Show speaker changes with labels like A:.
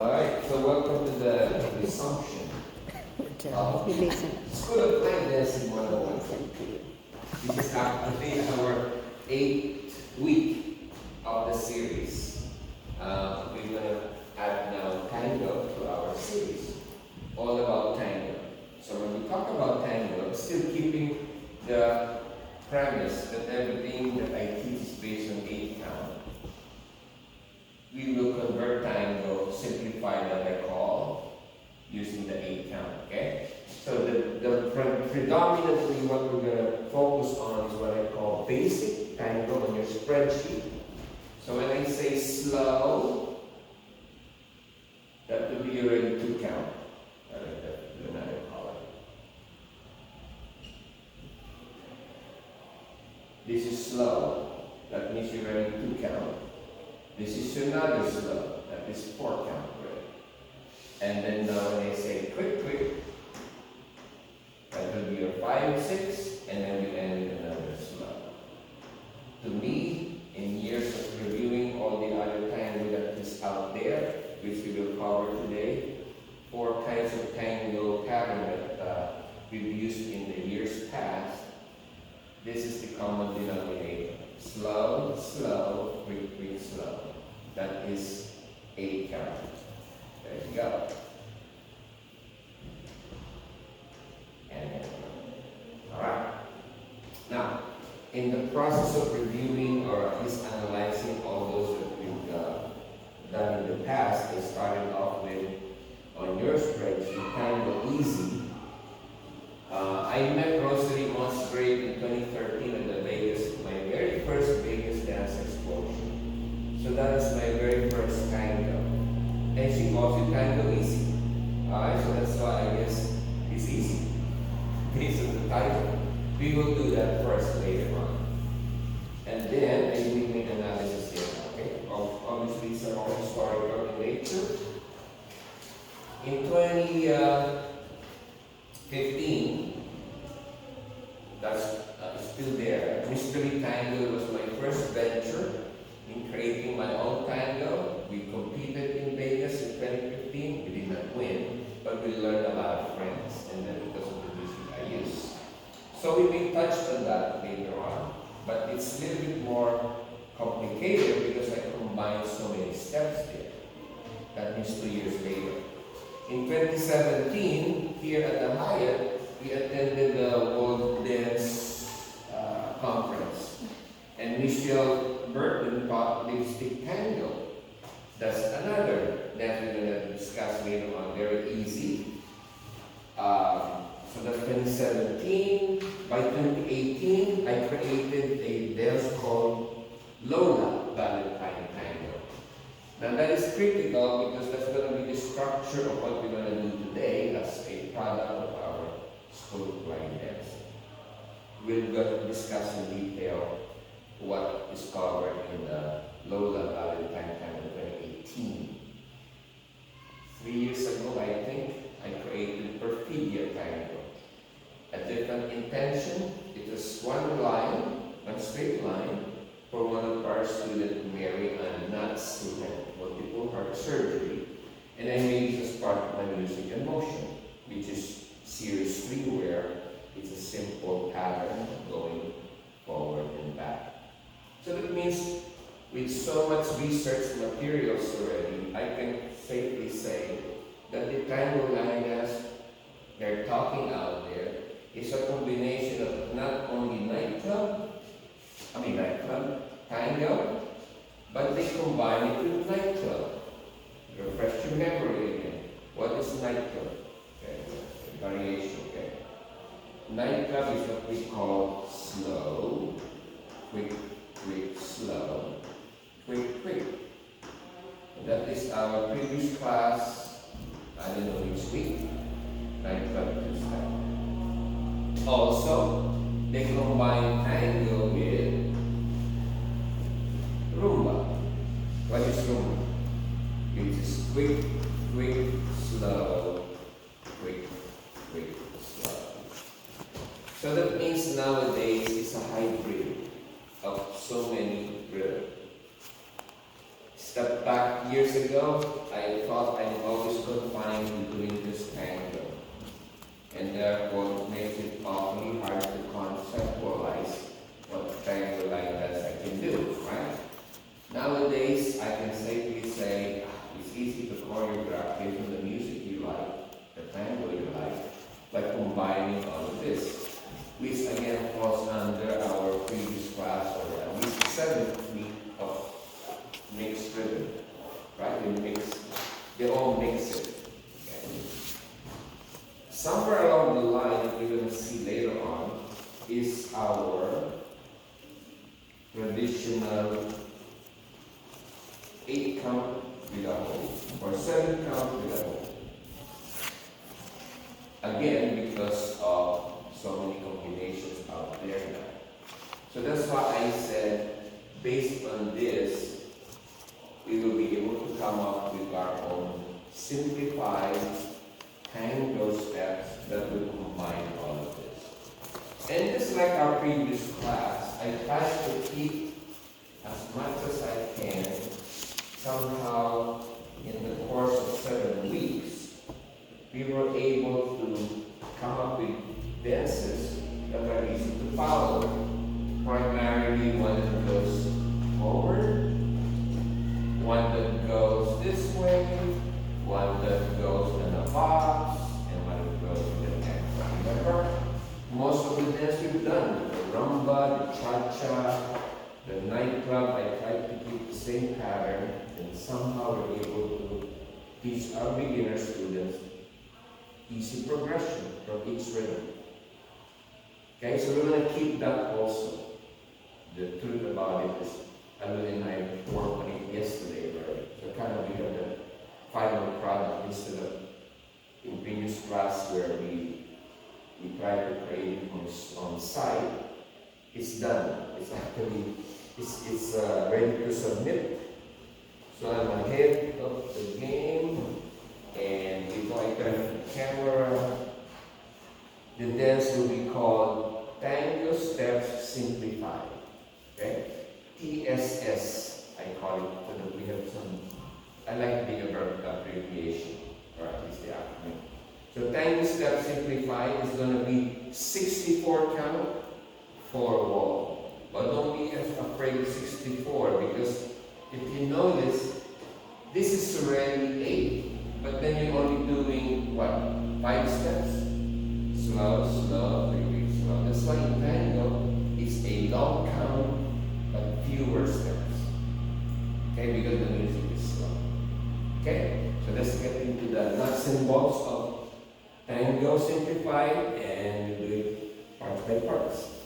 A: Alright, so welcome to the resumption of School of Time Dancing 101. This is actually our 8th week of the series. We're going to add now tango to our series, all about tango. So when we talk about tango, still keeping the premise that everything that I teach is based on 8 count. We will convert tango, simplify what I call, using the 8 count, okay? So predominantly what we're going to focus on is what I call basic tango on your spreadsheet. So when I say slow, that would be already 2 count. I like that, another color. This is slow, that means you're already 2 count. This is another slow, that is 4 count, right? And then now when I say quick, that will be your 5, 6, and then you end with another slow. To me, in years of reviewing all the other tango that is out there, which we will cover today, 4 kinds of tango pattern that we've used in the years past, this is the common denominator. Slow, slow, quick, slow. That is 8 count. There you go. And alright. Now, in the process of reviewing or at least analyzing all those that we've done in the past, I started off with, on your spreadsheet, Tango Easy. I met Rosary Musgrave in 2013 at the Vegas, my very first Vegas dance explosion. So that is my very first tango. And she calls it Tango Easy. Alright, so that's why I guess it's easy. Based on the title. We will do that first later on. And then I will make analysis here, okay? Obviously it's all historical in nature. In 2015, that's still there. Mystery Tango was my first venture in creating my own tango. We competed in Vegas in 2015. We did not win, but we learned a lot of friends, and then because of the music I use. So we may touch on that later on, but it's a little bit more complicated because I combined so many steps there. That means 2 years later. In 2017, here at the Hyatt, we attended the World Dance Conference. And Michelle Burton taught lipstick tango. That's another that we're going to discuss later on, very easy. So that's 2017. By 2018, I created a dance called Lola Valentine Tango. Now that is critical because that's going to be the structure of what we're going to do today as a product of our School of Line Dancing. We're going to discuss in detail what is covered in the Lola Valentine Tango 2018. 3 years ago, I think, I created Perfidia Tango. A different intention. It was one line, one straight line, for one of our students, Mary Ann Nuts, who had multiple heart surgery. And I made this as part of my music and motion, which is series 3, where it's a simple pattern going forward and back. So that means with so much research materials already, I can safely say that the tango line as they're talking out there is a combination of not only nightclub, tango, but they combine it with nightclub. Refresh your memory again. What is nightclub? Okay, variation, okay. Nightclub is what we call slow, quick, slow, quick. And that is our previous class, I don't know which week, nightclub Tuesday. Also, they combine tango with rumba. What is rumba? It is quick, slow, quick, slow. So that means nowadays it's a hybrid of so many rhythms. Step back years ago, I thought I'm always confined to doing this tango. And therefore, it makes it awfully hard to conceptualize what tango like that I can do, right? Nowadays, I can safely say it's easy to choreograph based on the music you like, the tango you like, by combining all of this, which again falls under our previous class, or at least 7th week of mixed rhythm, right? They all mix it. Okay? Somewhere along the line, we're going to see later on, is our traditional 8 count with a hold, or 7 count with a hold. Again, because of so many combinations out there now. So that's why I said, based on this, we will be able to come up with our own simplified tango steps that will combine all of this. And just like our previous class, I try to keep as much as I can somehow in the course of 7 weeks, we were able to come up with dances that are easy to follow. Primarily one that goes forward, one that goes this way, one that goes in a box, and one that goes in the next. Remember, most of the dance we've done, the rumba, the cha-cha, the nightclub, I tried to keep the same pattern, and somehow we're able to teach our beginner students easy progression from each rhythm. Okay, so we're going to keep that also. The truth about it is, Alun and I worked on it yesterday, right? So kind of we have the final product instead of in previous class where we try to create it on site. It's done. It's actually it's ready to submit. So I'm ahead of the game. And before I turn the camera, the dance will be called Tango Steps Simplified. Okay? TSS, I call it, so that we have some, I like the abbreviation, or at least the acronym. So Tango Steps Simplified is going to be 64 count, 4 wall. But don't be afraid of 64, because if you notice, this is already 8. But then you're only doing what? 5 steps. Slow, slow, really slow. That's why in tango, it's a long count, but fewer steps. Okay, because the music is slow. Okay, so let's get into the nuts and bolts of tango simplified, and we'll do it part by parts.